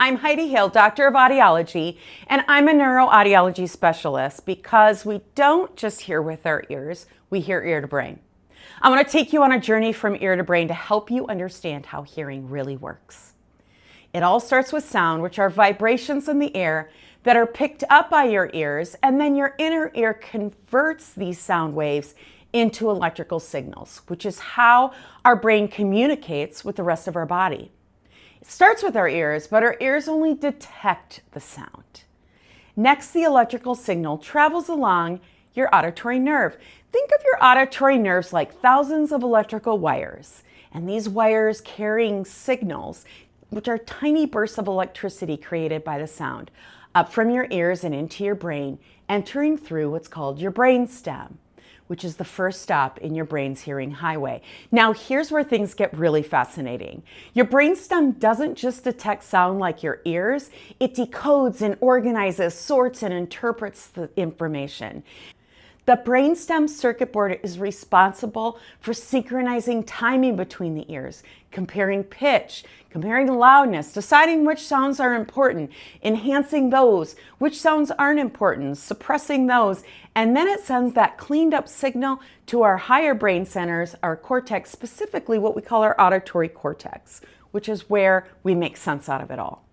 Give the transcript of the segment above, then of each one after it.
I'm Heidi Hill, Doctor of Audiology, and I'm a neuroaudiology specialist because we don't just hear with our ears, we hear ear to brain. I want to take you on a journey from ear to brain to help you understand how hearing really works. It all starts with sound, which are vibrations in the air that are picked up by your ears, and then your inner ear converts these sound waves into electrical signals, which is how our brain communicates with the rest of our body. It starts with our ears, but our ears only detect the sound. Next, the electrical signal travels along your auditory nerve. Think of your auditory nerves like thousands of electrical wires, and these wires carrying signals, which are tiny bursts of electricity created by the sound, up from your ears and into your brain, entering through what's called your brain stem, which is the first stop in your brain's hearing highway. Now, here's where things get really fascinating. Your brainstem doesn't just detect sound like your ears, it decodes and organizes, sorts, and interprets the information. The brainstem circuit board is responsible for synchronizing timing between the ears, comparing pitch, comparing loudness, deciding which sounds are important, enhancing those, which sounds aren't important, suppressing those, and then it sends that cleaned up signal to our higher brain centers, our cortex, specifically what we call our auditory cortex, which is where we make sense out of it all.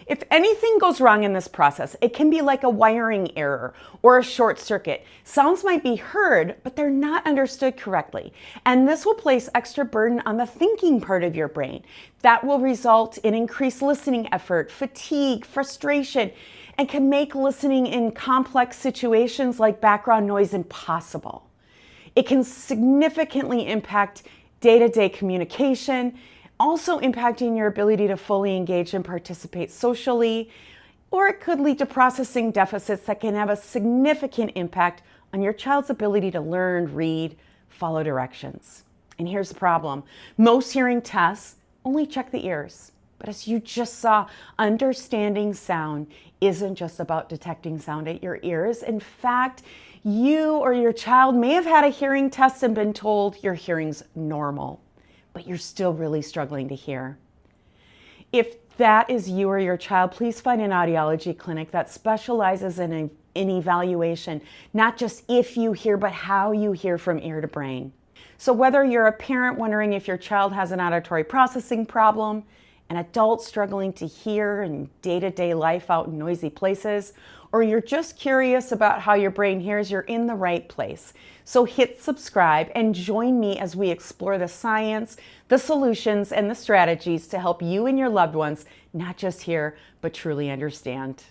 If anything goes wrong in this process, it can be like a wiring error or a short circuit. Sounds might be heard, but they're not understood correctly. And this will place extra burden on the thinking part of your brain. That will result in increased listening effort, fatigue, frustration, and can make listening in complex situations like background noise impossible. It can significantly impact day-to-day communication, also impacting your ability to fully engage and participate socially, or it could lead to processing deficits that can have a significant impact on your child's ability to learn, read, follow directions. And here's the problem. Most hearing tests only check the ears. But as you just saw, understanding sound isn't just about detecting sound at your ears. In fact, you or your child may have had a hearing test and been told your hearing's normal, but you're still really struggling to hear. If that is you or your child, please find an audiology clinic that specializes in evaluation, not just if you hear, but how you hear from ear to brain. So whether you're a parent wondering if your child has an auditory processing problem, an adult struggling to hear in day-to-day life out in noisy places, or you're just curious about how your brain hears, you're in the right place. So hit subscribe and join me as we explore the science, the solutions, and the strategies to help you and your loved ones not just hear, but truly understand.